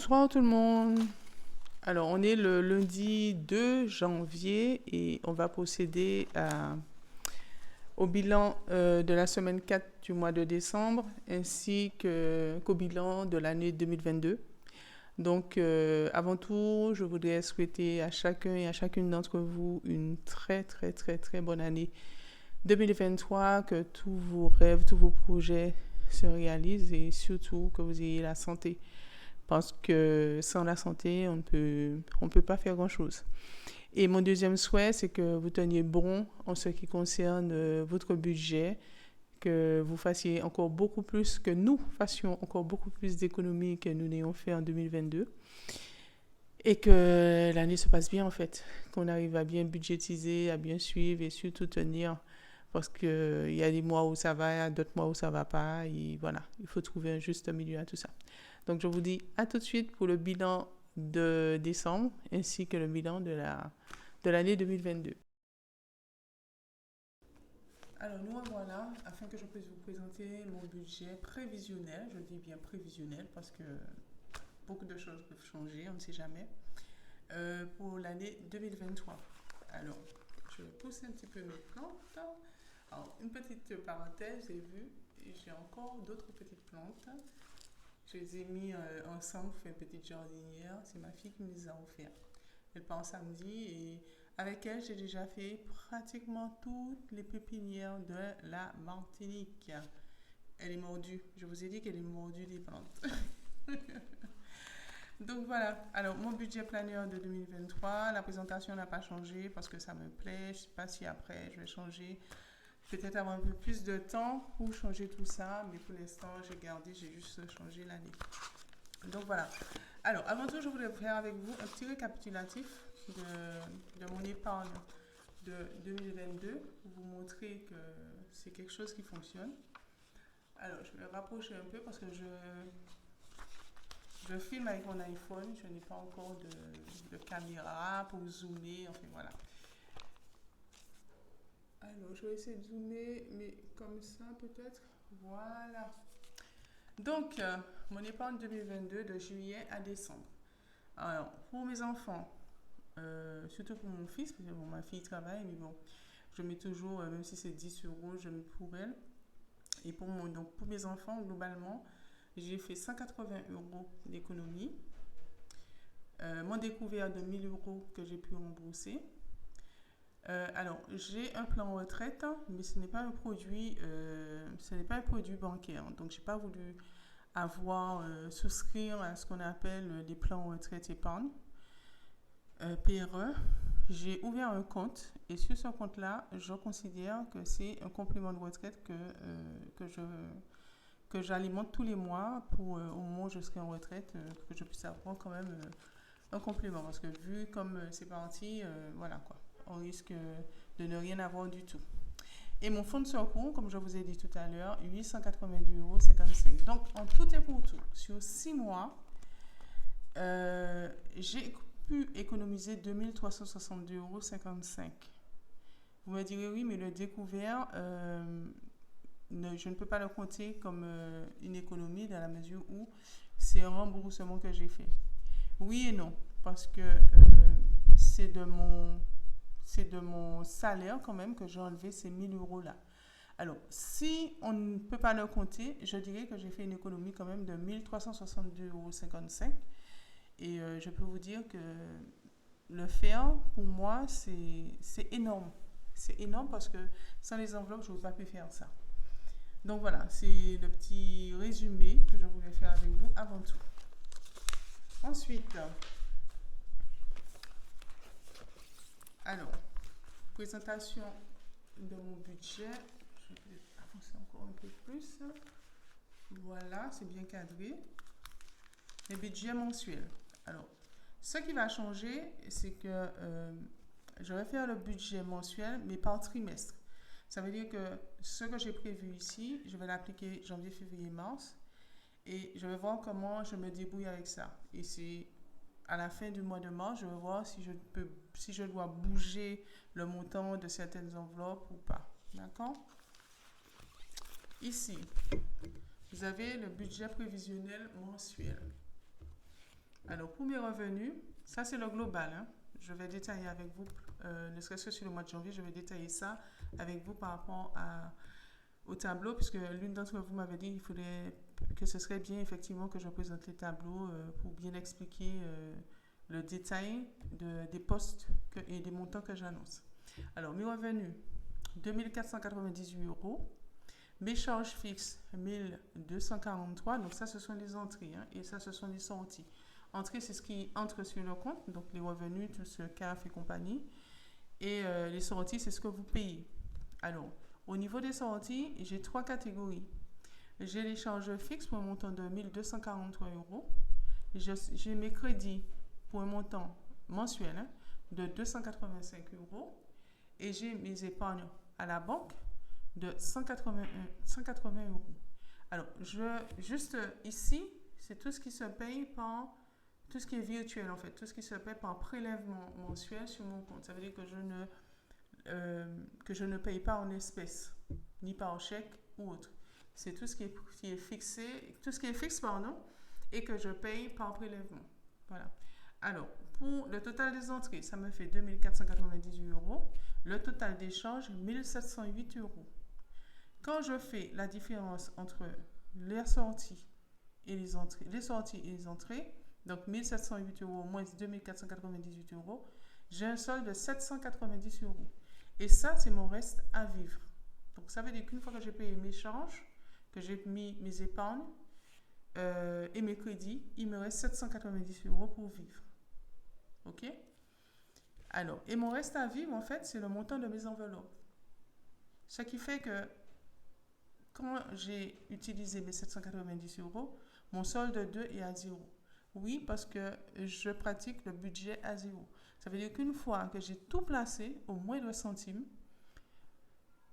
Bonsoir tout le monde. Alors, on est le lundi 2 janvier et on va procéder au bilan de la semaine 4 du mois de décembre ainsi qu'au bilan de l'année 2022. Donc, avant tout, je voudrais souhaiter à chacun et à chacune d'entre vous une très, très, très, très bonne année 2023, que tous vos rêves, tous vos projets se réalisent et surtout que vous ayez la santé. Parce que sans la santé, on ne peut pas faire grand-chose. Et mon deuxième souhait, c'est que vous teniez bon en ce qui concerne votre budget, que vous fassiez encore beaucoup plus, que nous fassions encore beaucoup plus d'économies que nous n'ayons fait en 2022. Et que l'année se passe bien en fait, qu'on arrive à bien budgétiser, à bien suivre et surtout tenir. Parce qu'il y a des mois où ça va, il y a d'autres mois où ça ne va pas. Et voilà, il faut trouver un juste milieu à tout ça. Donc je vous dis à tout de suite pour le bilan de décembre ainsi que le bilan de l'année 2022. Alors nous voilà, afin que je puisse vous présenter mon budget prévisionnel, je dis bien prévisionnel parce que beaucoup de choses peuvent changer, on ne sait jamais, pour l'année 2023. Alors, je pousse un petit peu mes plantes. Alors, une petite parenthèse, j'ai vu, j'ai encore d'autres petites plantes. Je les ai mis ensemble pour faire une petite jardinière. C'est ma fille qui me les a offerts. Elle part samedi et avec elle, j'ai déjà fait pratiquement toutes les pépinières de la Martinique. Elle est mordue. Je vous ai dit qu'elle est mordue des plantes. Donc voilà. Alors, mon budget planeur de 2023, la présentation n'a pas changé parce que ça me plaît. Je ne sais pas si après, je vais changer. Peut-être avoir un peu plus de temps pour changer tout ça, mais pour l'instant, j'ai juste changé l'année. Donc voilà. Alors, avant tout, je voulais faire avec vous un petit récapitulatif de mon épargne de 2022 pour vous montrer que c'est quelque chose qui fonctionne. Alors, je vais rapprocher un peu parce que je filme avec mon iPhone. Je n'ai pas encore de caméra pour zoomer. Enfin, voilà. Alors, je vais essayer de zoomer, mais comme ça peut-être. Voilà. Donc, mon épargne 2022 de juillet à décembre. Alors, pour mes enfants, surtout pour mon fils, parce que bon, ma fille travaille, mais bon, je mets toujours, même si c'est 10 euros, je mets pour elle. Et donc pour mes enfants, globalement, j'ai fait 180 euros d'économie. Mon découvert de 1000 euros que j'ai pu rembourser. Alors, j'ai un plan retraite, mais ce n'est pas un produit bancaire. Donc, j'ai pas voulu souscrire à ce qu'on appelle des plans retraite épargne, PRE. J'ai ouvert un compte et sur ce compte-là, je considère que c'est un complément de retraite que j'alimente tous les mois pour au moment où je serai en retraite, que je puisse avoir quand même un complément. Parce que vu comme c'est parti, voilà quoi, on risque de ne rien avoir du tout. Et mon fonds de secours, comme je vous ai dit tout à l'heure, 892,55 €. Donc, en tout et pour tout, sur 6 mois, j'ai pu économiser 2362,55 €. Vous me direz, oui, mais le découvert, je ne peux pas le compter comme une économie dans la mesure où c'est un remboursement que j'ai fait. Oui et non, parce que c'est de mon salaire quand même que j'ai enlevé ces 1000 euros là. Alors, si on ne peut pas le compter, je dirais que j'ai fait une économie quand même de 1362,55 €. Et je peux vous dire que le faire, pour moi, c'est énorme. C'est énorme parce que sans les enveloppes, je n'aurais pas pu faire ça. Donc voilà, c'est le petit résumé que je voulais faire avec vous avant tout. Ensuite, alors, présentation de mon budget. Je vais avancer encore un peu plus. Voilà, c'est bien cadré. Les budgets mensuels. Alors, ce qui va changer, c'est que je vais faire le budget mensuel, mais par trimestre. Ça veut dire que ce que j'ai prévu ici, je vais l'appliquer janvier, février, mars. Et je vais voir comment je me débrouille avec ça. Et c'est à la fin du mois de mars, je vais voir si je dois bouger le montant de certaines enveloppes ou pas. D'accord? Ici, vous avez le budget prévisionnel mensuel. Alors, pour mes revenus, ça c'est le global, hein. Je vais détailler avec vous, ne serait-ce que sur le mois de janvier, je vais détailler ça avec vous par rapport au tableau, puisque l'une d'entre vous m'avait dit qu'il faudrait que ce serait bien effectivement que je présente les tableaux pour bien expliquer le détail des postes et des montants que j'annonce. Alors, mes revenus, 2498 euros. Mes charges fixes, 1243. Donc, ça, ce sont les entrées, hein, et ça, ce sont les sorties. Entrée, c'est ce qui entre sur le compte, donc les revenus, tout ce CAF et compagnie. Et les sorties, c'est ce que vous payez. Alors, au niveau des sorties, j'ai 3 catégories. J'ai les charges fixes pour un montant de 1243 euros. J'ai mes crédits pour un montant mensuel, hein, de 285 euros. Et j'ai mes épargnes à la banque de 180 euros. Alors, juste ici, c'est tout ce qui se paye par, tout ce qui est virtuel en fait, tout ce qui se paye par prélèvement mensuel sur mon compte. Ça veut dire que je ne paye pas en espèces, ni par chèque ou autre. C'est tout ce qui est fixé, tout ce qui est fixe, pardon, et que je paye par prélèvement. Voilà. Alors, pour le total des entrées, ça me fait 2498 euros. Le total des charges, 1708 euros. Quand je fais la différence entre les sorties et les entrées, donc 1708 euros moins 2498 euros, j'ai un solde de 790 euros. Et ça, c'est mon reste à vivre. Donc, ça veut dire qu'une fois que j'ai payé mes charges, que j'ai mis mes épargnes et mes crédits, il me reste 790 euros pour vivre. OK? Alors, et mon reste à vivre, en fait, c'est le montant de mes enveloppes. Ce qui fait que quand j'ai utilisé mes 790 euros, mon solde 2 est à 0. Oui, parce que je pratique le budget à 0. Ça veut dire qu'une fois que j'ai tout placé, au moindre centime,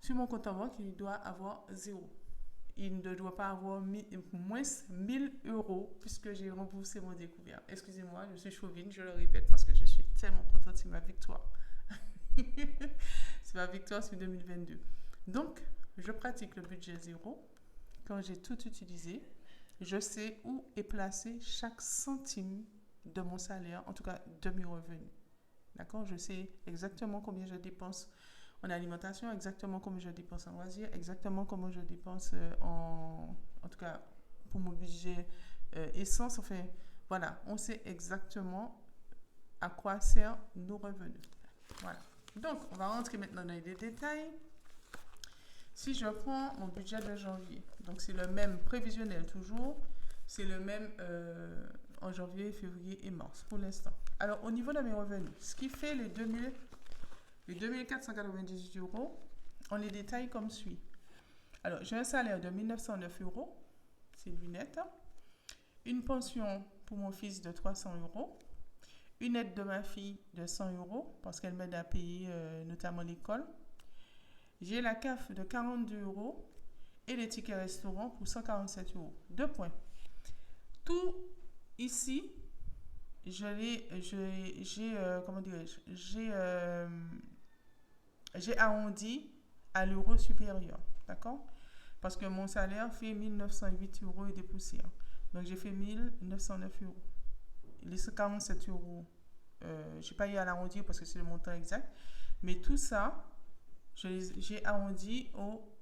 sur mon compte en banque, il doit avoir 0. Il ne doit pas avoir moins 1000 euros puisque j'ai remboursé mon découvert. Excusez-moi, je suis chauvine, je le répète parce que je suis tellement contente, c'est ma victoire. C'est ma victoire sur 2022. Donc, je pratique le budget 0. Quand j'ai tout utilisé, je sais où est placé chaque centime de mon salaire, en tout cas de mes revenus. D'accord? Je sais exactement combien je dépense en alimentation, exactement combien je dépense en loisirs, exactement comment je dépense en tout cas pour mon budget essence. Enfin, voilà, on sait exactement à quoi servent nos revenus. Voilà. Donc, on va rentrer maintenant dans les détails. Si je prends mon budget de janvier, donc c'est le même prévisionnel toujours, c'est le même en janvier, février et mars pour l'instant. Alors, au niveau de mes revenus, ce qui fait les 2498 euros, on les détaille comme suit. Alors, j'ai un salaire de 1909 euros, c'est lunette. Une pension pour mon fils de 300 euros. Une aide de ma fille de 100 euros, parce qu'elle m'aide à payer notamment l'école. J'ai la CAF de 42 euros et les tickets restaurant pour 147 euros. 2 points. Tout ici, j'ai arrondi à l'euro supérieur, d'accord? Parce que mon salaire fait 1908 euros et des poussières. Donc, j'ai fait 1909 euros. Les 147 euros, je n'ai pas eu à l'arrondir parce que c'est le montant exact. Mais tout ça, j'ai arrondi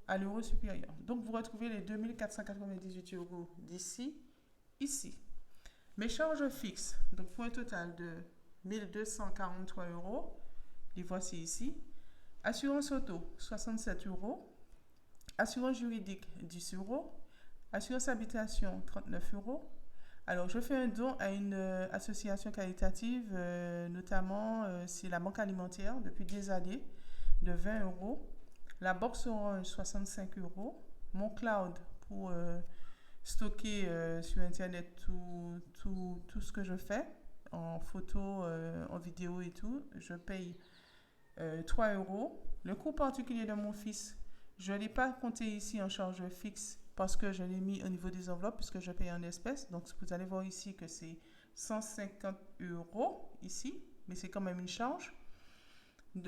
à l'euro supérieur. Donc, vous retrouvez les 2498 euros d'ici, ici. Mes charges fixes, donc pour un total de 1243 euros, les voici ici. Assurance auto, 67 euros. Assurance juridique, 10 euros. Assurance habitation, 39 euros. Alors, je fais un don à une association caritative, notamment c'est la Banque alimentaire depuis des années, de 20 euros. La box Orange, 65 euros. Mon cloud pour stocker sur Internet tout ce que je fais, en photo, en vidéo et tout. Je paye 3 euros. Le coût particulier de mon fils, je ne l'ai pas compté ici en charge fixe parce que je l'ai mis au niveau des enveloppes puisque je paye en espèces. Donc, vous allez voir ici que c'est 150 euros ici, mais c'est quand même une charge.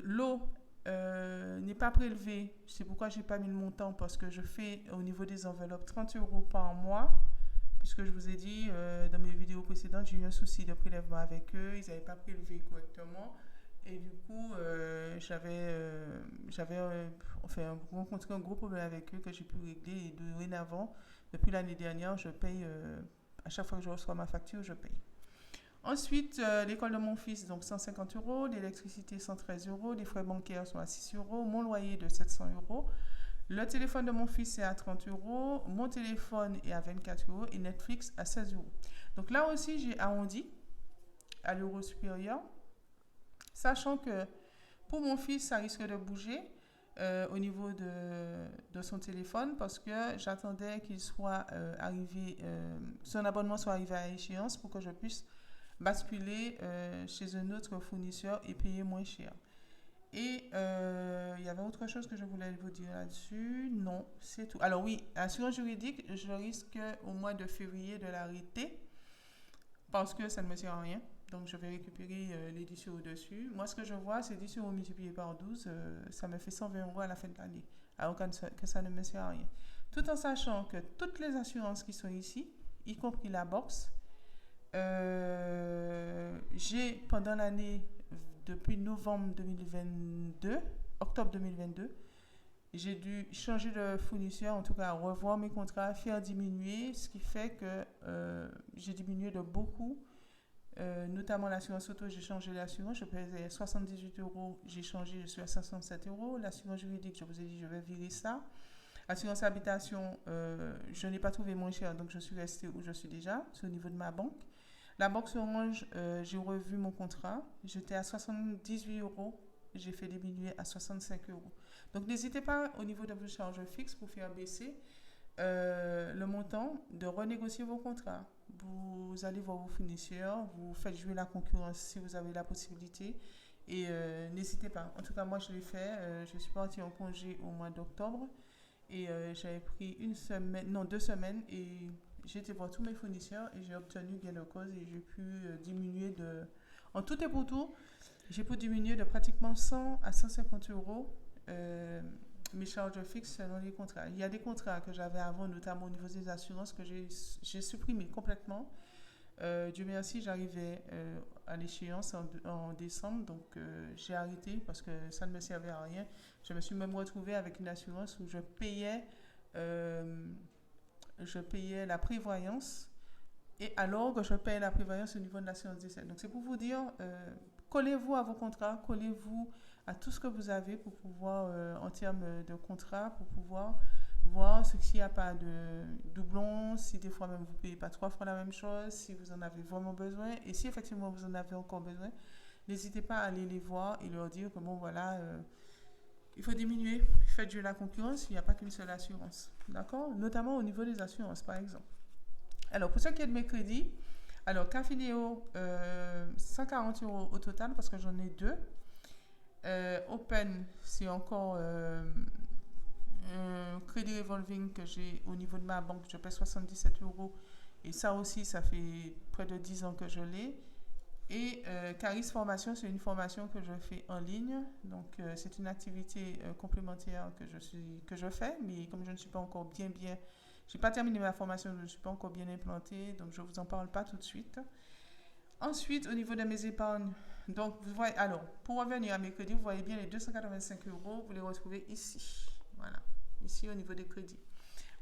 L'eau n'est pas prélevée. C'est pourquoi je n'ai pas mis le montant parce que je fais au niveau des enveloppes 30 euros par mois puisque je vous ai dit dans mes vidéos précédentes, j'ai eu un souci de prélèvement avec eux, ils n'avaient pas prélevé correctement. Et du coup, j'avais rencontré un gros problème avec eux que j'ai pu régler. Et dorénavant, depuis l'année dernière, je paye, à chaque fois que je reçois ma facture, je paye. Ensuite, l'école de mon fils, donc 150 euros, l'électricité 113 euros, les frais bancaires sont à 6 euros, mon loyer de 700 euros, le téléphone de mon fils est à 30 euros, mon téléphone est à 24 euros et Netflix à 16 euros. Donc là aussi, j'ai arrondi à l'euro supérieur, sachant que pour mon fils, ça risque de bouger au niveau de son téléphone parce que j'attendais qu'il soit arrivé, son abonnement soit arrivé à échéance pour que je puisse basculer chez un autre fournisseur et payer moins cher. Et il y avait autre chose que je voulais vous dire là-dessus. Non, c'est tout. Alors oui, assurance juridique, je risque au mois de février de l'arrêter parce que ça ne me sert à rien. Donc je vais récupérer les 10 euros dessus. Moi, ce que je vois, c'est 10 euros multiplié par 12, ça me fait 120 euros à la fin de l'année. Alors que ça ne me sert à rien. Tout en sachant que toutes les assurances qui sont ici, y compris la box, j'ai pendant l'année, depuis novembre 2022, octobre 2022, j'ai dû changer de fournisseur, en tout cas revoir mes contrats, faire diminuer, ce qui fait que j'ai diminué de beaucoup. Notamment l'assurance auto, j'ai changé l'assurance, je payais 78 euros, j'ai changé, je suis à 67 euros. L'assurance juridique, je vous ai dit, je vais virer ça. Assurance habitation, je n'ai pas trouvé moins cher, donc je suis restée où je suis déjà, c'est au niveau de ma banque. La box Orange, j'ai revu mon contrat. J'étais à 78 euros. J'ai fait diminuer à 65 euros. Donc, n'hésitez pas au niveau de vos charges fixes pour faire baisser le montant, de renégocier vos contrats. Vous allez voir vos fournisseurs, vous faites jouer la concurrence si vous avez la possibilité. Et n'hésitez pas. En tout cas, moi, je l'ai fait. Je suis partie en congé au mois d'octobre. Et j'avais pris 2 semaines et j'ai été voir tous mes fournisseurs et j'ai obtenu gain de cause et j'ai pu diminuer en tout et pour tout, j'ai pu diminuer de pratiquement 100 à 150 euros mes charges fixes selon les contrats. Il y a des contrats que j'avais avant, notamment au niveau des assurances, que j'ai supprimé complètement. Dieu merci, j'arrivais à l'échéance en décembre, donc j'ai arrêté parce que ça ne me servait à rien. Je me suis même retrouvée avec une assurance où je payais la prévoyance et alors que je paye la prévoyance au niveau de l'assurance décès. Donc c'est pour vous dire, collez-vous à vos contrats, collez-vous à tout ce que vous avez pour pouvoir, en termes de contrat, pour pouvoir voir s'il n'y a pas de doublons, si des fois même vous ne payez pas 3 fois la même chose, si vous en avez vraiment besoin. Et si effectivement vous en avez encore besoin, n'hésitez pas à aller les voir et leur dire que bon voilà, il faut diminuer, faites jouer la concurrence, il n'y a pas qu'une seule assurance. D'accord? Notamment au niveau des assurances par exemple. Alors pour ce qui est de mes crédits, alors Cafénéo, 140 euros au total parce que j'en ai 2. Open, c'est encore un crédit revolving que j'ai au niveau de ma banque, je paie 77 euros et ça aussi, ça fait près de 10 ans que je l'ai. Et Caris Formation, c'est une formation que je fais en ligne, donc c'est une activité complémentaire que je fais, mais comme je ne suis pas encore bien, j'ai pas terminé ma formation, je ne suis pas encore bien implantée, donc je ne vous en parle pas tout de suite. Ensuite, au niveau de mes épargnes, donc vous voyez, alors pour revenir à mes crédits, vous voyez bien les 285 euros, vous les retrouvez ici. Voilà, ici au niveau des crédits.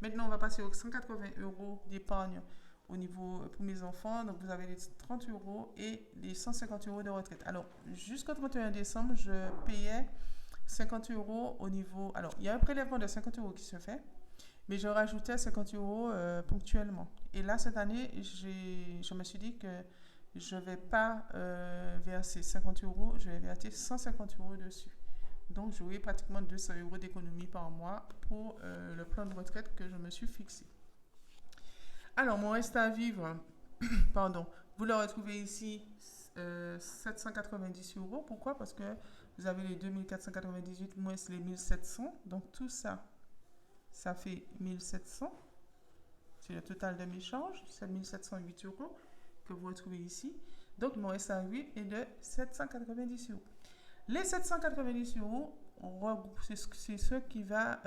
Maintenant, on va passer aux 180 euros d'épargne au niveau pour mes enfants. Donc, vous avez les 30 euros et les 150 euros de retraite. Alors, jusqu'au 31 décembre, je payais 50 euros au niveau... Alors, il y a un prélèvement de 50 euros qui se fait, mais je rajoutais 50 euros ponctuellement. Et là, cette année, je me suis dit que je ne vais pas verser 50 euros, je vais verser 150 euros dessus. Donc, j'aurai pratiquement 200 euros d'économie par mois pour le plan de retraite que je me suis fixé. Alors, mon reste à vivre, pardon, vous le retrouvez ici, 790 euros. Pourquoi? Parce que vous avez les 2498 moins les 1700. Donc, tout ça, ça fait 1700. C'est le total de mes charges, c'est 1708 euros que vous retrouvez ici. Donc, mon reste à vivre est de 790 euros. Les 790 euros, c'est ce qui va,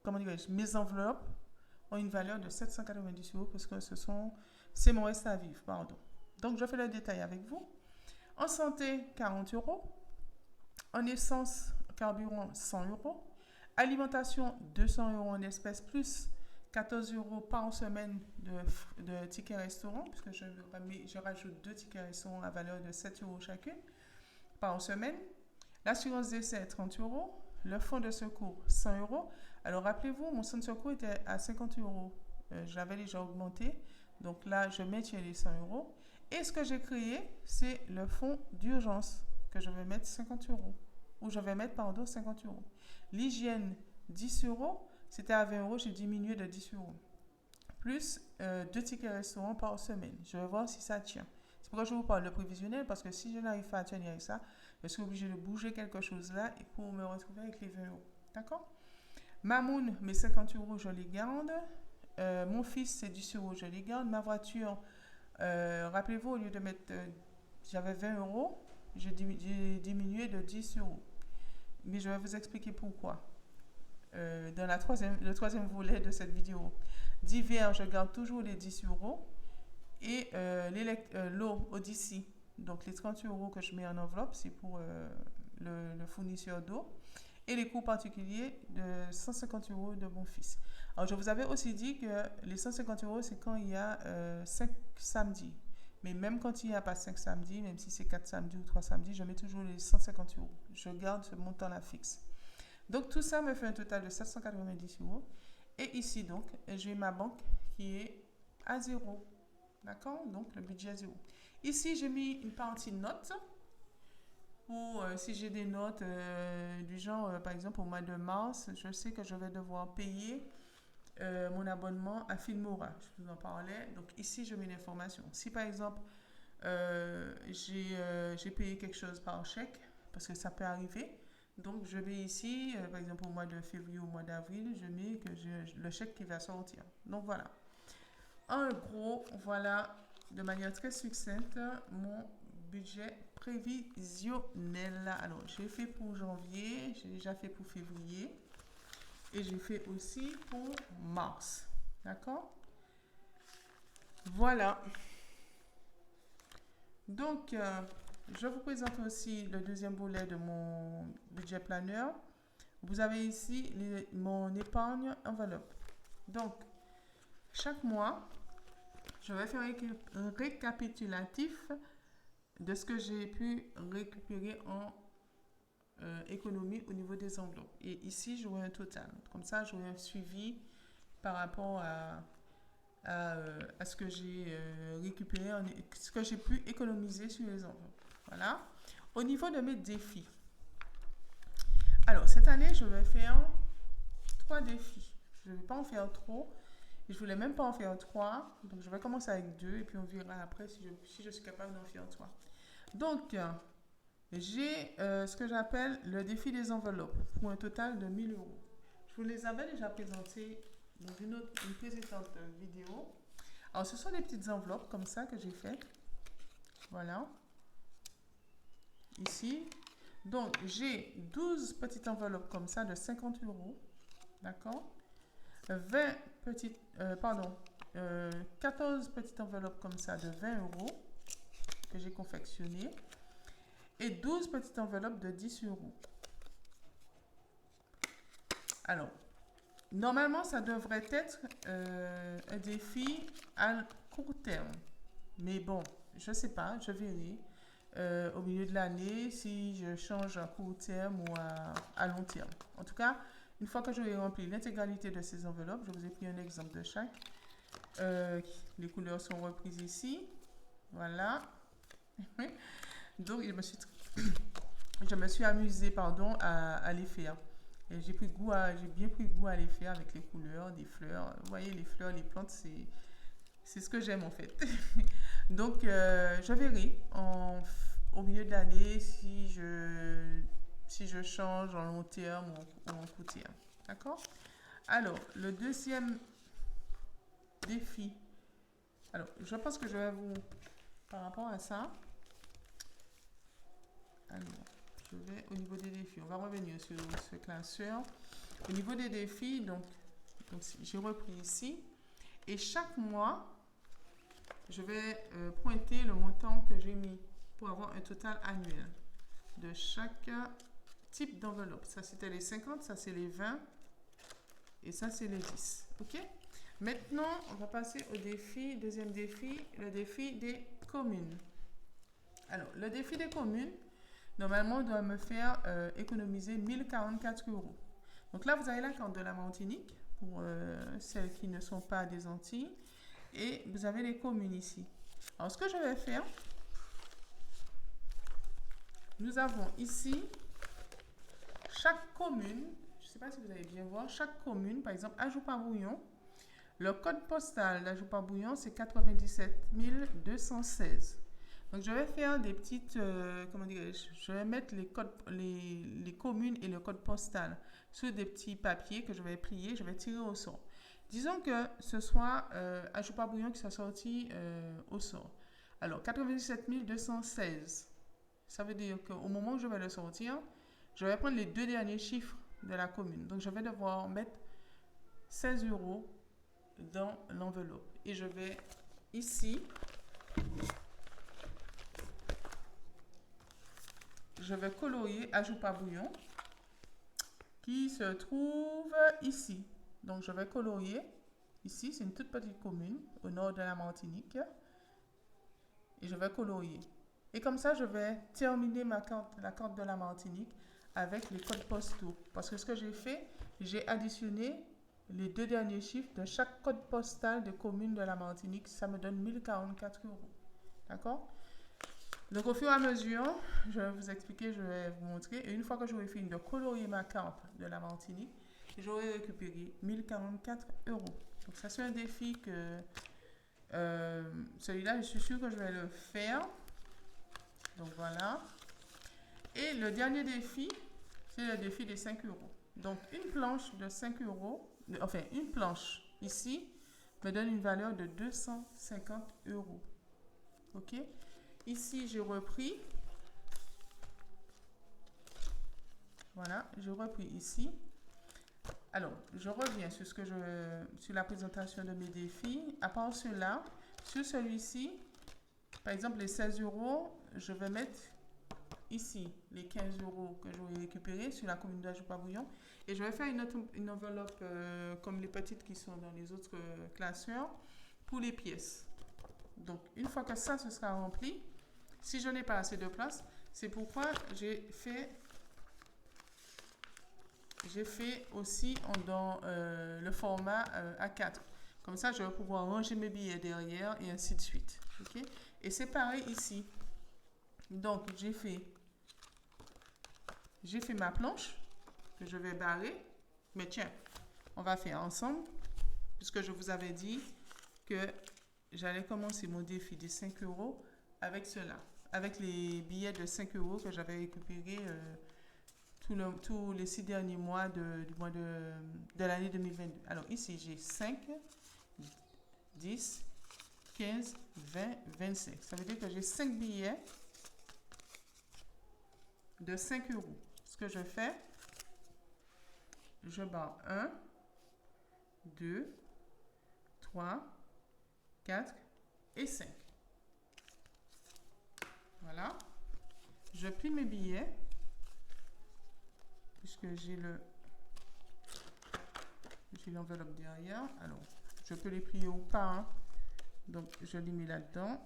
comment dirais-je, mes enveloppes ont une valeur de 790 euros parce que c'est mon reste à vivre, pardon. Donc, je fais le détail avec vous. En santé, 40 euros. En essence, carburant, 100 euros. Alimentation, 200 euros en espèces plus 14 euros par semaine de tickets restaurant, puisque je rajoute 2 tickets restaurant à valeur de 7 euros chacune par semaine. L'assurance décès, 30 euros. Le fonds de secours, 100 euros. Alors, rappelez-vous, mon fonds de secours était à 50 euros. J'avais déjà augmenté. Donc là, je maintiens les 100 euros. Et ce que j'ai créé, c'est le fonds d'urgence que je vais mettre 50 euros. Ou je vais mettre, pardon, 50 euros. L'hygiène, 10 euros. C'était à 20 euros, j'ai diminué de 10 euros. Plus 2 tickets restaurant par semaine. Je vais voir si ça tient. C'est pourquoi je vous parle de prévisionnel, parce que si je n'arrive pas à tenir avec ça, je suis obligé de bouger quelque chose là et pour me retrouver avec les 20 euros. D'accord? Mamoun, mes 50 euros, je les garde. Mon fils, c'est 10 euros, je les garde. Ma voiture, rappelez-vous, au lieu de mettre, j'avais 20 euros, j'ai diminué de 10 euros. Mais je vais vous expliquer pourquoi. Dans le troisième volet de cette vidéo. Divers, je garde toujours les 10 euros. Et l'eau Odyssey, donc les 30 euros que je mets en enveloppe, c'est pour le fournisseur d'eau. Et les coûts particuliers de 150 euros de mon fils. Alors, je vous avais aussi dit que les 150 euros, c'est quand il y a 5 samedis. Mais même quand il n'y a pas 5 samedis, même si c'est 4 samedis ou 3 samedis, je mets toujours les 150 euros. Je garde ce montant-là fixe. Donc, tout ça me fait un total de 790 euros. Et ici, donc, j'ai ma banque qui est à 0. D'accord? Donc, le budget à 0. Ici, j'ai mis une partie notes. Ou si j'ai des notes du genre, par exemple, au mois de mars, je sais que je vais devoir payer mon abonnement à Filmora. Je vous en parlais. Donc, ici, je mets l'information. Si, par exemple, j'ai payé quelque chose par chèque, parce que ça peut arriver, donc je mets ici, par exemple, au mois de février ou au mois d'avril, je mets que le chèque qui va sortir. Donc, voilà. En gros, voilà, de manière très succincte, mon budget prévisionnel. Alors, j'ai fait pour janvier, j'ai déjà fait pour février et j'ai fait aussi pour mars. D'accord? Voilà. Donc, je vous présente aussi le deuxième volet de mon budget planeur. Vous avez ici mon épargne enveloppe. Donc, chaque mois, je vais faire un récapitulatif de ce que j'ai pu récupérer en économie au niveau des enveloppes. Et ici, j'aurai un total. Comme ça, j'aurai un suivi par rapport à ce que j'ai récupéré, ce que j'ai pu économiser sur les enveloppes. Voilà. Au niveau de mes défis. Alors, cette année, je vais faire 3 défis. Je ne vais pas en faire trop. Je ne voulais même pas en faire 3. Donc, je vais commencer avec 2 et puis on verra après si je suis capable d'en faire 3. Donc, j'ai ce que j'appelle le défi des enveloppes pour un total de 1000 euros. Je vous les avais déjà présentés dans une précédente vidéo. Alors, ce sont des petites enveloppes comme ça que j'ai faites. Voilà. Ici. Donc, j'ai 12 petites enveloppes comme ça de 50 euros. D'accord? 14 petites enveloppes comme ça de 20 euros que j'ai confectionnées. Et 12 petites enveloppes de 10 euros. Alors, normalement, ça devrait être un défi à court terme. Mais bon, je ne sais pas, je verrai au milieu de l'année si je change à court terme ou à long terme. En tout cas, une fois que j'aurai rempli l'intégralité de ces enveloppes, je vous ai pris un exemple de chaque. Les couleurs sont reprises ici. Voilà. Donc, je me suis amusée à les faire. Et j'ai bien pris goût à les faire avec les couleurs, des fleurs. Vous voyez, les fleurs, les plantes, c'est ce que j'aime en fait. Donc, je verrai au milieu de l'année si je change en long terme ou en court terme. D'accord? Alors, le deuxième défi. Alors, je pense que je vais par rapport à ça, alors, je vais au niveau des défis. On va revenir sur ce classeur. Au niveau des défis, donc, Donc, j'ai repris ici. Et chaque mois, je vais pointer le montant que j'ai mis pour avoir un total annuel de chaque type d'enveloppe. Ça, c'était les 50, ça, c'est les 20 et ça, c'est les 10. OK? Maintenant, on va passer au défi, deuxième défi, le défi des communes. Alors, le défi des communes, normalement, doit me faire économiser 1044 euros. Donc là, vous avez la carte de la Martinique, pour celles qui ne sont pas des Antilles. Et vous avez les communes ici. Alors, ce que je vais faire, nous avons ici chaque commune. Je ne sais pas si vous allez bien voir. Chaque commune, par exemple, Ajoupabouillon. Le code postal d'Ajoupabouillon, c'est 97 216. Donc, je vais faire des petites, comment dirais-je, je vais mettre les communes et le code postal sur des petits papiers que je vais plier, je vais tirer au sort. Disons que ce soit Ajoupabouillon qui soit sorti au sort. Alors, 97 216, ça veut dire qu'au moment où je vais le sortir, je vais prendre les deux derniers chiffres de la commune. Donc, je vais devoir mettre 16 euros dans l'enveloppe. Et je vais ici, je vais colorier Ajoupabouillon qui se trouve ici. Donc, je vais colorier ici, c'est une toute petite commune au nord de la Martinique. Et je vais colorier. Et comme ça, je vais terminer la carte de la Martinique avec les codes postaux. Parce que ce que j'ai fait, j'ai additionné les deux derniers chiffres de chaque code postal de commune de la Martinique. Ça me donne 1044 euros. D'accord? Donc, au fur et à mesure, je vais vous expliquer, je vais vous montrer. Et une fois que j'aurai fini de colorier ma carte de la Martinique, j'aurai récupéré 1044 euros. Donc, ça, c'est un défi que celui-là, je suis sûre que je vais le faire. Donc, voilà. Et le dernier défi, c'est le défi des 5 euros. Donc, une planche de 5 euros, enfin, une planche ici, me donne une valeur de 250 euros. OK? Ici, j'ai repris. Voilà, j'ai repris ici. Alors, je reviens sur sur la présentation de mes défis. À part cela, sur celui-ci, par exemple, les 16 euros, je vais mettre ici les 15 euros que j'aurai récupérés sur la commune d'Ajoupabouillon. Et je vais faire une enveloppe comme les petites qui sont dans les autres classeurs pour les pièces. Donc, une fois que ça, ce sera rempli, si je n'ai pas assez de place, c'est pourquoi j'ai fait aussi dans le format A4. Comme ça, je vais pouvoir ranger mes billets derrière et ainsi de suite. Okay? Et c'est pareil ici. Donc, j'ai fait ma planche que je vais barrer. Mais tiens, on va faire ensemble, puisque je vous avais dit que j'allais commencer mon défi des 5 euros avec cela. Avec les billets de 5 euros que j'avais récupérés tous les 6 derniers mois de l'année 2022. Alors ici, j'ai 5, 10, 15, 20, 25. Ça veut dire que j'ai 5 billets de 5 euros. Ce que je fais, je barre 1, 2, 3, 4 et 5. Voilà. Je plie mes billets puisque j'ai l'enveloppe derrière. Alors, je peux les plier ou pas. Hein. Donc, je les mets là-dedans.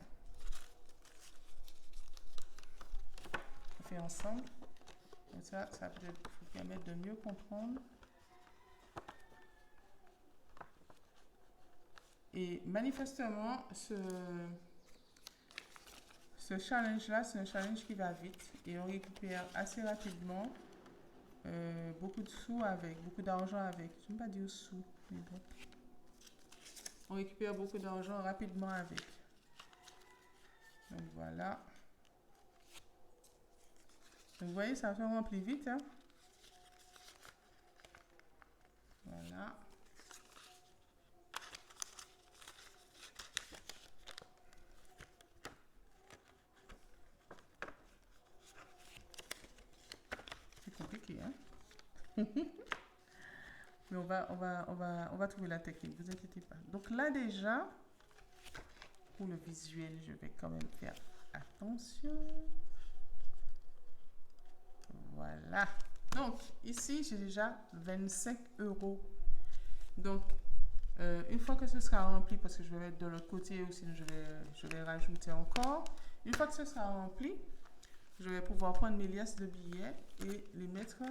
On fait ensemble. Comme ça peut-être permettre de mieux comprendre. Et manifestement, ce challenge-là, c'est un challenge qui va vite et on récupère assez rapidement beaucoup de sous avec, beaucoup d'argent avec. Je ne vais pas dire sous, mais bon. On récupère beaucoup d'argent rapidement avec. Donc voilà. Donc vous voyez, ça se remplit vite. Hein? Voilà. C'est compliqué, hein? Mais on va trouver la technique, vous inquiétez pas. Donc là déjà, pour le visuel, je vais quand même faire attention. Voilà. Donc ici, j'ai déjà 25 euros. Donc une fois que ce sera rempli, parce que je vais mettre de l'autre côté ou sinon je vais rajouter encore. Une fois que ce sera rempli, je vais pouvoir prendre mes liasses de billets et les mettre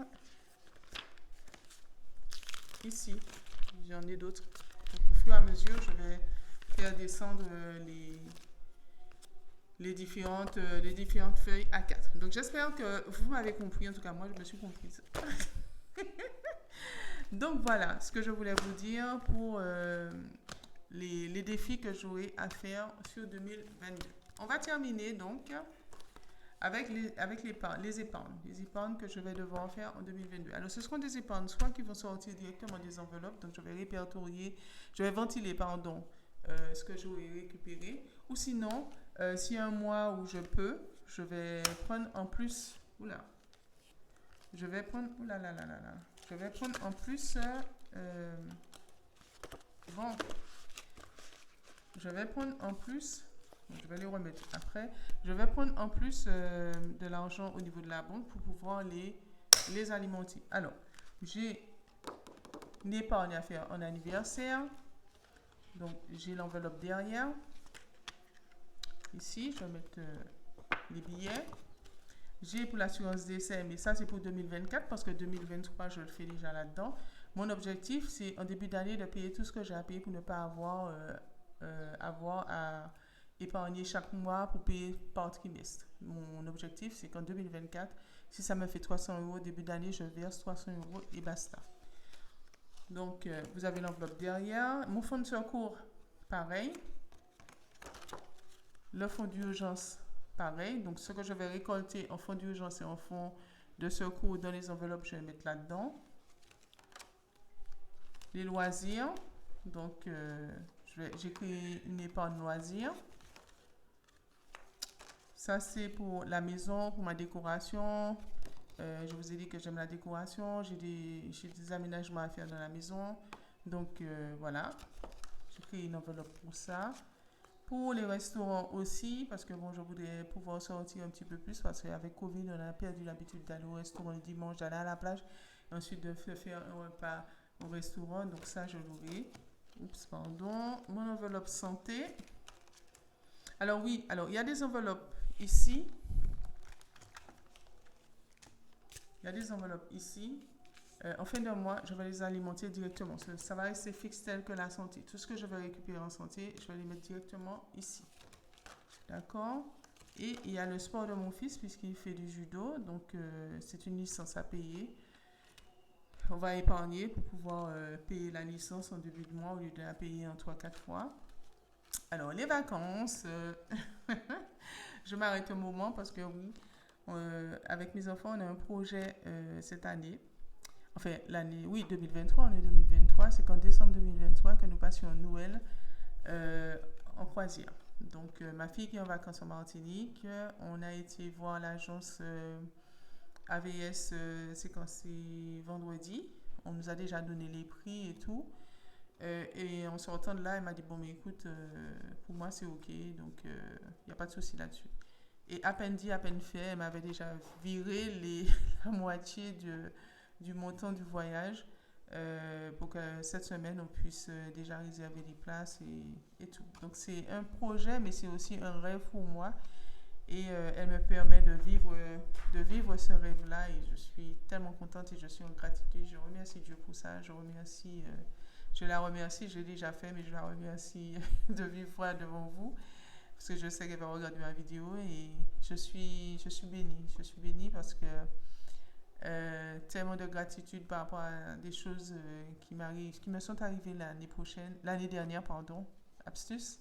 ici. J'en ai d'autres. Donc au fur et à mesure, je vais faire descendre les différentes feuilles A4. Donc j'espère que vous m'avez compris. En tout cas, moi, je me suis comprise. Donc voilà ce que je voulais vous dire pour les défis que j'aurai à faire sur 2022. On va terminer donc avec les épargnes que je vais devoir faire en 2022. Alors, ce seront des épargnes soit qui vont sortir directement des enveloppes, donc je vais répertorier, je vais ventiler, pardon, ce que j'aurai récupéré, ou sinon, s'il y a un mois où je peux, je vais prendre en plus, je vais prendre en plus, bon, je vais prendre en plus, je vais les remettre après. Je vais prendre en plus de l'argent au niveau de la banque pour pouvoir les alimenter. Alors, j'ai une épargne à faire en anniversaire. Donc, j'ai l'enveloppe derrière. Ici, je vais mettre les billets. J'ai pour l'assurance décès, mais ça, c'est pour 2024 parce que 2023, je le fais déjà là-dedans. Mon objectif, c'est en début d'année de payer tout ce que j'ai à payer pour ne pas avoir à épargner chaque mois pour payer par trimestre. Mon objectif, c'est qu'en 2024, si ça me fait 300 euros début d'année, je verse 300 euros et basta. Donc, vous avez l'enveloppe derrière. Mon fonds de secours, pareil. Le fonds d'urgence, pareil. Donc, ce que je vais récolter en fonds d'urgence et en fonds de secours dans les enveloppes, je vais mettre là-dedans. Les loisirs. Donc, j'ai créé une épargne loisirs. Ça, c'est pour la maison, pour ma décoration. Je vous ai dit que j'aime la décoration. J'ai des aménagements à faire dans la maison. Donc, voilà. J'ai créé une enveloppe pour ça. Pour les restaurants aussi, parce que bon, je voudrais pouvoir sortir un petit peu plus, parce qu'avec Covid, on a perdu l'habitude d'aller au restaurant le dimanche, d'aller à la plage, et ensuite de faire un repas au restaurant. Donc, ça, je l'aurai. Oups, pardon. Mon enveloppe santé. Alors, oui, il y a des enveloppes ici. Il y a des enveloppes ici. En fin de mois, je vais les alimenter directement. Ça va rester fixe tel que la santé. Tout ce que je vais récupérer en santé, je vais les mettre directement ici. D'accord? Et il y a le sport de mon fils, puisqu'il fait du judo. Donc, c'est une licence à payer. On va épargner pour pouvoir payer la licence en début de mois au lieu de la payer en 3-4 fois. Alors, les vacances, je m'arrête un moment parce que oui, avec mes enfants, on a un projet cette année. Enfin, l'année, oui, 2023, on est 2023. C'est qu'en décembre 2023 que nous passions Noël en croisière. Donc, ma fille qui est en vacances en Martinique, on a été voir l'agence AVS, c'est quand c'est vendredi. On nous a déjà donné les prix et tout. Et en sortant de là, elle m'a dit, bon, mais écoute, pour moi, c'est OK. Donc, il n'y a pas de souci là-dessus. Et à peine dit, à peine fait, elle m'avait déjà viré la moitié du montant du voyage pour que cette semaine, on puisse déjà réserver les places et tout. Donc, c'est un projet, mais c'est aussi un rêve pour moi. Et elle me permet de vivre ce rêve-là. Et je suis tellement contente et je suis en gratitude. Je remercie Dieu pour ça. Je la remercie, je l'ai déjà fait, mais je la remercie de vive voix devant vous. Parce que je sais qu'elle va regarder ma vidéo et je suis bénie. Je suis bénie parce que tellement de gratitude par rapport à des choses qui me sont arrivées l'année dernière, abstus.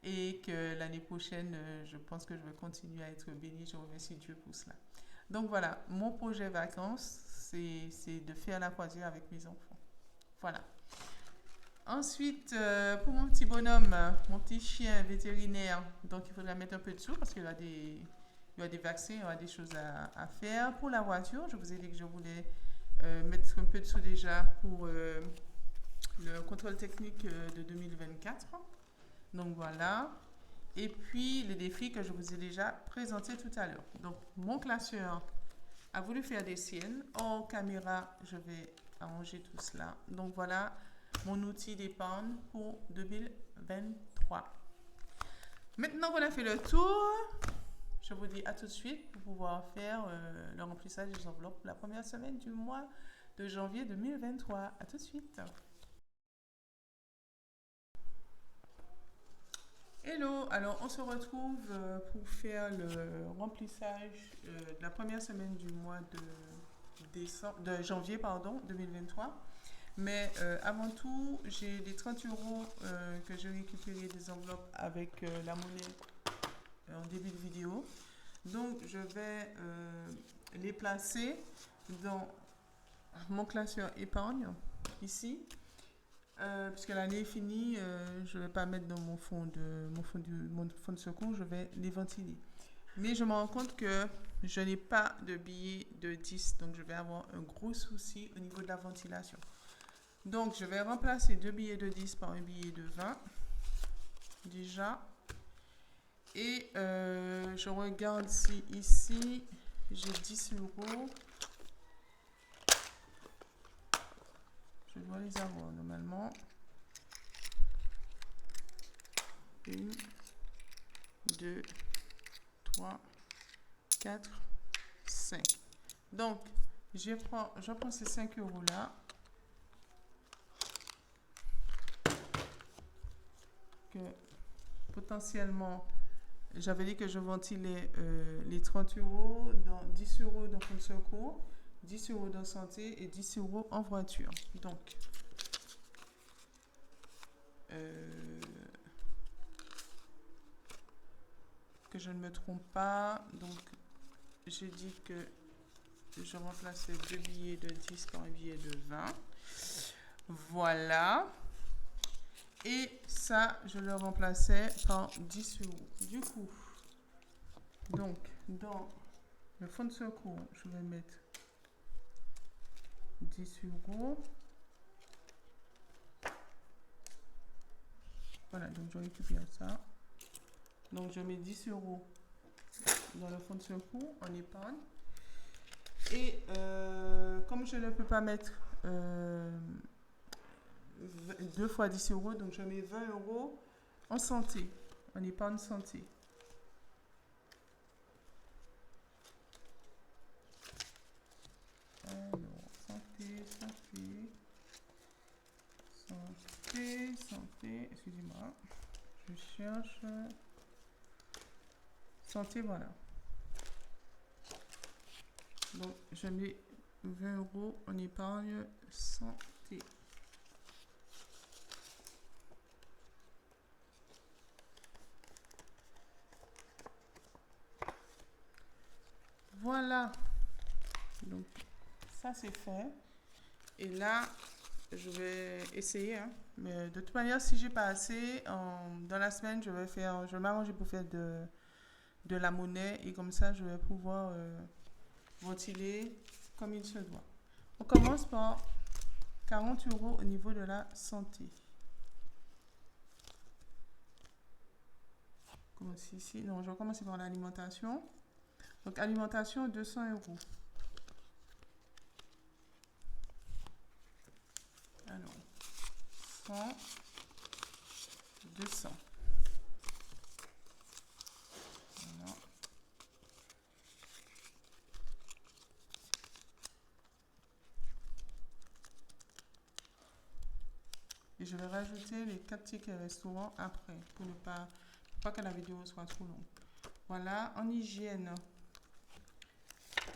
Et que l'année prochaine, je pense que je vais continuer à être bénie. Je remercie Dieu pour cela. Donc voilà, mon projet vacances, c'est de faire la croisière avec mes enfants. Voilà. Ensuite, pour mon petit bonhomme, mon petit chien vétérinaire, donc il faudra mettre un peu de sous parce qu'il y a des vaccins, il y aura des choses à faire. Pour la voiture, je vous ai dit que je voulais mettre un peu de sous déjà pour le contrôle technique de 2024. Donc voilà. Et puis les défis que je vous ai déjà présentés tout à l'heure. Donc mon classeur a voulu faire des siennes. Hors caméra, je vais arranger tout cela. Donc voilà mon outil d'épargne pour 2023. Maintenant qu'on a fait le tour, je vous dis à tout de suite pour pouvoir faire le remplissage des enveloppes la première semaine du mois de janvier 2023. À tout de suite. Hello, alors on se retrouve pour faire le remplissage de la première semaine du mois de janvier 2023. Mais avant tout, j'ai les 30 euros que j'ai récupéré des enveloppes avec la monnaie en début de vidéo. Donc je vais les placer dans mon classeur épargne ici. Puisque l'année est finie, je ne vais pas mettre dans mon fond de secours, je vais les ventiler. Mais je me rends compte que je n'ai pas de billets de 10, donc je vais avoir un gros souci au niveau de la ventilation. Donc je vais remplacer 2 billets de 10 par un billet de 20, déjà. Et je regarde si ici, j'ai 10 euros. Je dois les avoir normalement. 1, 2, 3, 4, 5. Donc, je prends ces 5 euros là. Que potentiellement, j'avais dit que je ventilais les 30 euros, 10 euros dans fonds de secours, 10 euros dans santé et 10 euros en voiture. Donc, que je ne me trompe pas. Donc, j'ai dit que je remplaçais 2 billets de 10 par un billet de 20. Voilà. Et ça, je le remplaçais par 10 euros. Du coup, donc, dans le fonds de secours, je vais mettre 10 euros. Voilà, donc je récupère ça. Donc, je mets 10 euros dans le fonds de secours en épargne. Et comme je ne peux pas mettre 2 fois 10 euros, donc je mets 20 euros en santé, en épargne santé. Alors, santé, excusez-moi, je cherche santé, voilà. Donc, je mets 20 euros en épargne santé. Voilà. Donc, ça c'est fait. Et là, je vais essayer. Hein. Mais de toute manière, si j'ai pas assez, dans la semaine, je vais m'arranger pour faire de la monnaie. Et comme ça, je vais pouvoir ventiler comme il se doit. On commence par 40 euros au niveau de la santé. Comme ici. Non, je vais commencer par l'alimentation. Donc, alimentation, 200 euros. Alors, 100, 200. Voilà. Et je vais rajouter les 4 tickets restaurants après, pour ne pas que la vidéo soit trop longue. Voilà, en hygiène.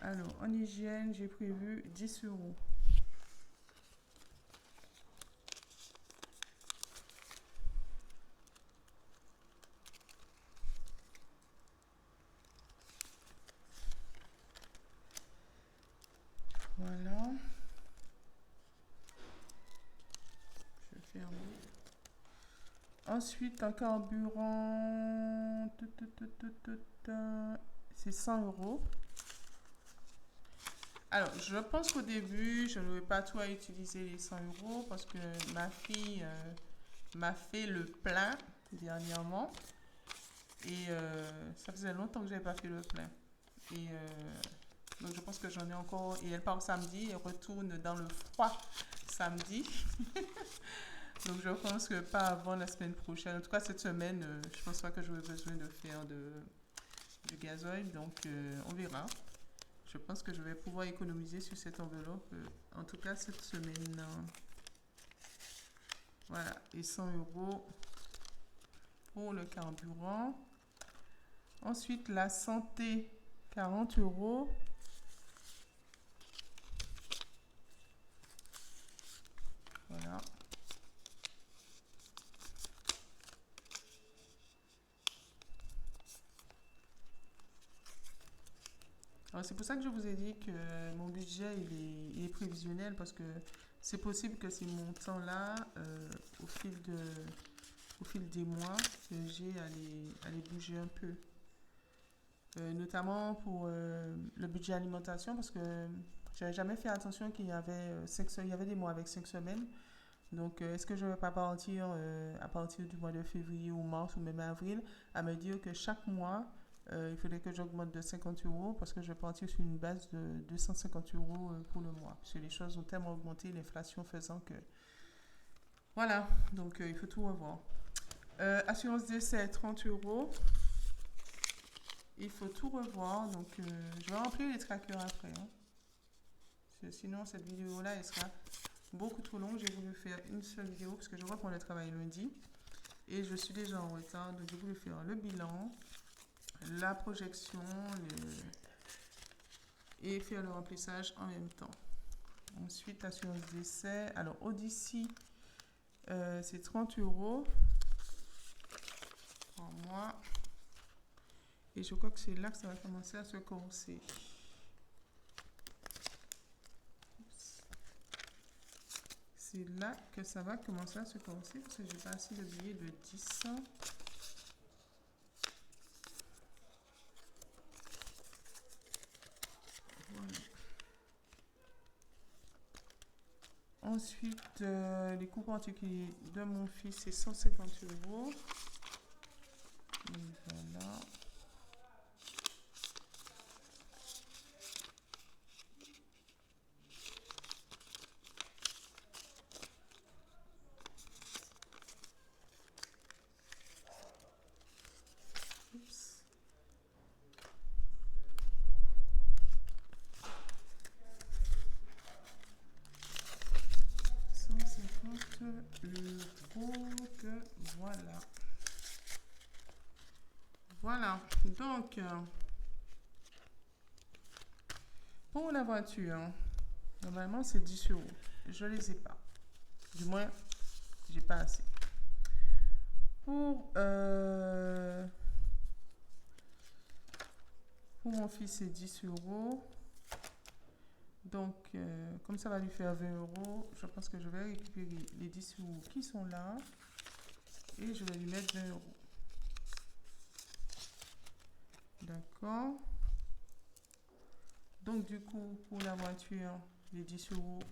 Alors, en hygiène, j'ai prévu 10 euros. Voilà. Je ferme. Ensuite, un carburant, c'est 100 euros. Alors, je pense qu'au début, je ne vais pas tout à utiliser les 100 euros parce que ma fille m'a fait le plein dernièrement. Et ça faisait longtemps que je n'avais pas fait le plein. Et donc, je pense que j'en ai encore. Et elle part samedi et retourne dans le froid samedi. Donc, je pense que pas avant la semaine prochaine. En tout cas, cette semaine, je pense pas que j'aurai besoin de faire du gasoil. Donc, on verra. Je pense que je vais pouvoir économiser sur cette enveloppe. En tout cas, cette semaine. Voilà. Et 100 euros pour le carburant. Ensuite, la santé, 40 euros. Voilà. Alors, c'est pour ça que je vous ai dit que mon budget, il est prévisionnel parce que c'est possible que ces montants-là, au fil des mois, que j'ai à les bouger un peu. Notamment pour le budget alimentation parce que j'avais jamais fait attention qu'il y avait il y avait des mois avec 5 semaines. Donc, est-ce que je ne vais pas partir à partir du mois de février ou mars ou même avril à me dire que chaque mois, il faudrait que j'augmente de 50 euros parce que je vais partir sur une base de 250 euros pour le mois. Parce que les choses ont tellement augmenté, l'inflation faisant que... Voilà, donc il faut tout revoir. Assurance décès, 30 euros. Il faut tout revoir, donc je vais remplir les trackers après. Hein. Sinon, cette vidéo-là, elle sera beaucoup trop longue. J'ai voulu faire une seule vidéo parce que je reprends le travail lundi. Et je suis déjà en retard, donc j'ai voulu faire le bilan, la projection et faire le remplissage en même temps. Ensuite, assurance décès. Alors, Odyssey, c'est 30 euros en mois. Et je crois que c'est là que ça va commencer à se corser. C'est là que ça va commencer à se corser parce que j'ai pas assez de billets de 10. Voilà. Ensuite, les coûts particuliers de mon fils, c'est 150 euros. Et voilà. Oups. Que voilà. Voilà. Donc, pour la voiture, normalement c'est 10 euros. Je les ai pas. Du moins, j'ai pas assez. Pour mon fils, c'est 10 euros. Donc, comme ça va lui faire 20 euros, je pense que je vais récupérer les 10 euros qui sont là et je vais lui mettre 20 euros. D'accord. Donc, du coup, pour la voiture, les 10 euros,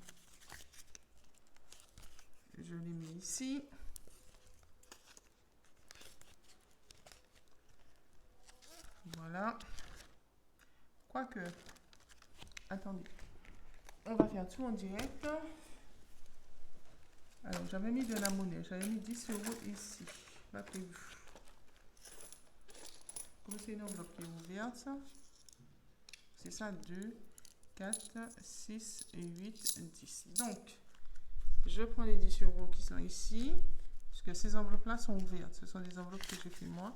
je les mets ici. Voilà. Quoique, attendez. On va faire tout en direct. Alors, j'avais mis de la monnaie. J'avais mis 10 euros ici. Pas prévu. Comme c'est une enveloppe qui est ouverte, c'est ça, 2, 4, 6, 8, 10. Donc, je prends les 10 euros qui sont ici. Parce que ces enveloppes-là sont ouvertes. Ce sont des enveloppes que j'ai fait moi.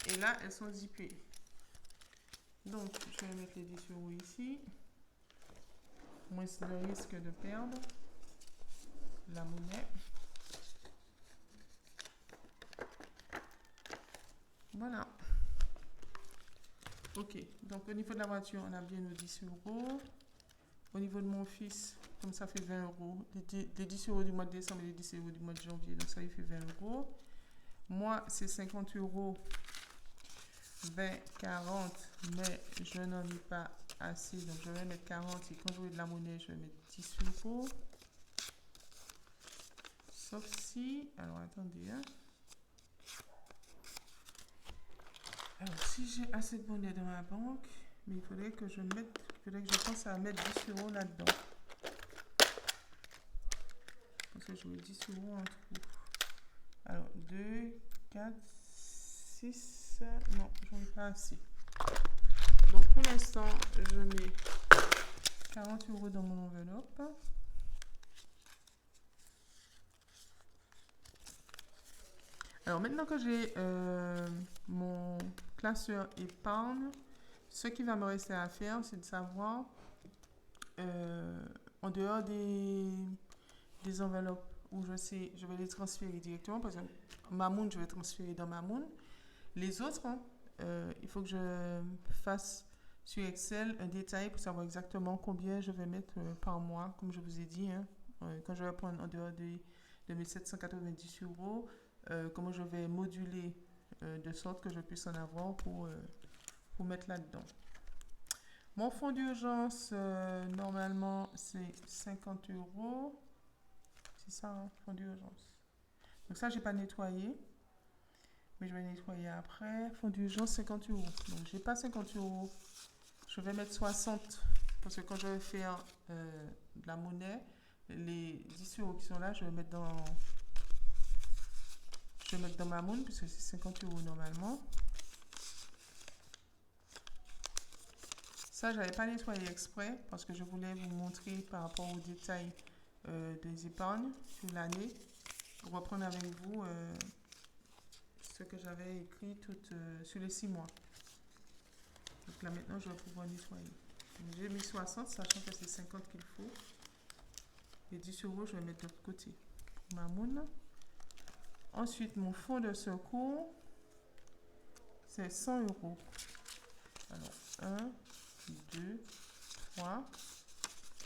Et là, elles sont zippées. Donc, je vais mettre les 10 euros ici. Moins le risque de perdre la monnaie. Voilà. Ok, donc au niveau de la voiture, on a bien nos 10 euros. Au niveau de mon fils, comme ça fait 20 euros. Les 10 euros du mois de décembre et les 10 euros du mois de janvier, donc ça il fait 20 euros. Moi, c'est 50 euros. 20, 40, mais je n'en ai pas assez. Donc, je vais mettre 40 et quand j'aurai de la monnaie, je vais mettre 10 euros. Sauf si... Alors, attendez. Hein. Alors, si j'ai assez de monnaie dans ma banque, mais il faudrait que je pense à mettre 10 euros là-dedans. Parce que je mets 10 euros en tout. Alors, 2, 4, 6... Non, j'en ai pas assez. Donc, pour l'instant, je mets 40 euros dans mon enveloppe. Alors, maintenant que j'ai mon classeur épargne, ce qui va me rester à faire, c'est de savoir, en dehors des enveloppes où je vais les transférer directement. Par exemple, Mamoun, je vais transférer dans Mamoun. Les autres, hein, il faut que je fasse sur Excel un détail pour savoir exactement combien je vais mettre par mois, comme je vous ai dit. Hein, quand je vais prendre en dehors de mes 790 euros, comment je vais moduler de sorte que je puisse en avoir pour mettre là-dedans. Mon fonds d'urgence, normalement, c'est 50 euros. C'est ça, hein, fonds d'urgence. Donc ça, je n'ai pas nettoyé. Mais je vais nettoyer après. Fonds d'urgence, 50 euros. Donc, je n'ai pas 50 euros. Je vais mettre 60. Parce que quand je vais faire de la monnaie, les 10 euros qui sont là, je vais mettre dans ma monnaie, puisque c'est 50 euros normalement. Ça, je n'avais pas nettoyé exprès, parce que je voulais vous montrer par rapport aux détails des épargnes sur l'année. Pour reprendre avec vous ce que j'avais écrit sur les 6 mois. Donc là, maintenant, je vais pouvoir nettoyer. J'ai mis 60, sachant que c'est 50 qu'il faut. Les 10 euros, je vais mettre de l'autre côté. Pour ma moune. Ensuite, mon fonds de secours, c'est 100 euros. Alors, 1, 2, 3,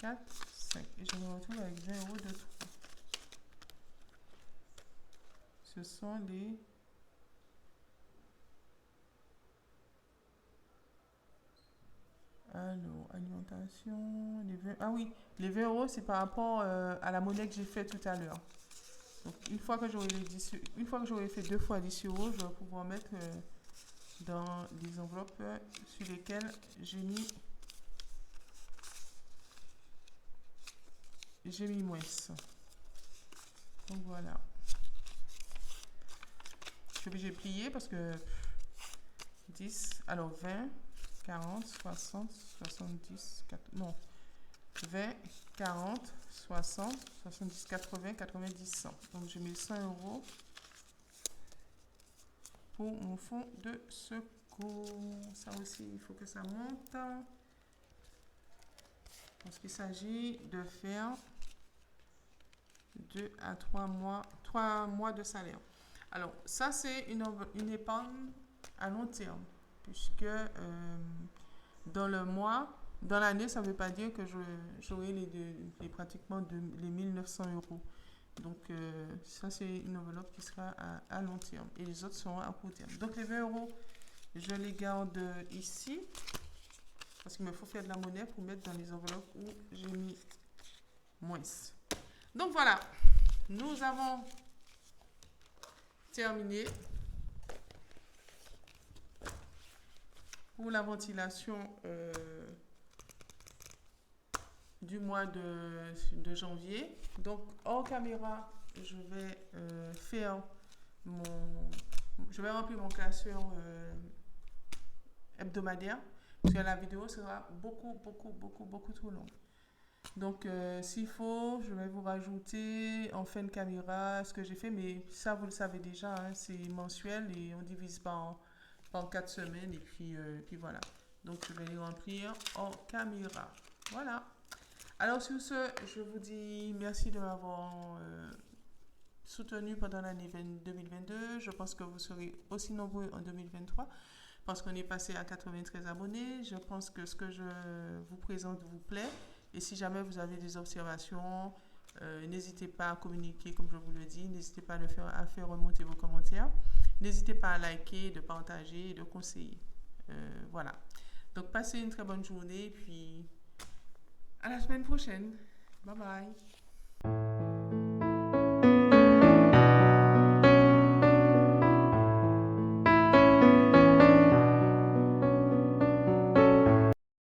4, 5. Et je me retrouve avec 20 euros de trou. Ce sont les... Alors, alimentation, les 20... Ah oui, les 20 euros, c'est par rapport à la monnaie que j'ai fait tout à l'heure. Donc, une fois que j'aurai fait 2 fois 10 euros, je vais pouvoir mettre dans des enveloppes sur lesquelles j'ai mis moins. Donc, voilà. Je suis obligée de plier parce que 10, alors 20... 40, 60, 70, 4, non, 20, 40, 60, 70, 80, 90, 100. Donc, j'ai mis 100 euros pour mon fonds de secours. Ça aussi, il faut que ça monte. Parce qu'il s'agit de faire 2 à 3 mois de salaire. Alors, ça, c'est une épargne à long terme. Puisque dans l'année, ça ne veut pas dire que j'aurai pratiquement les 1900 euros. Donc, ça, c'est une enveloppe qui sera à long terme. Et les autres seront à court terme. Donc, les 20 euros, je les garde ici. Parce qu'il me faut faire de la monnaie pour mettre dans les enveloppes où j'ai mis moins. Donc, voilà. Nous avons terminé. Pour la ventilation du mois de janvier. Donc, hors caméra, je vais remplir mon classeur hebdomadaire. Parce que la vidéo sera beaucoup trop longue. Donc, s'il faut, je vais vous rajouter en fin de caméra ce que j'ai fait. Mais ça, vous le savez déjà, hein, c'est mensuel et on divise par 4 semaines et puis voilà. Donc, je vais les remplir en caméra. Voilà. Alors, sur ce, je vous dis merci de m'avoir soutenu pendant l'année 2022. Je pense que vous serez aussi nombreux en 2023 parce qu'on est passé à 93 abonnés. Je pense que ce que je vous présente vous plaît. Et si jamais vous avez des observations, n'hésitez pas à communiquer, comme je vous le dis. N'hésitez pas à faire remonter vos commentaires. N'hésitez pas à liker, de partager et de conseiller. Voilà. Donc, passez une très bonne journée, puis à la semaine prochaine. Bye bye.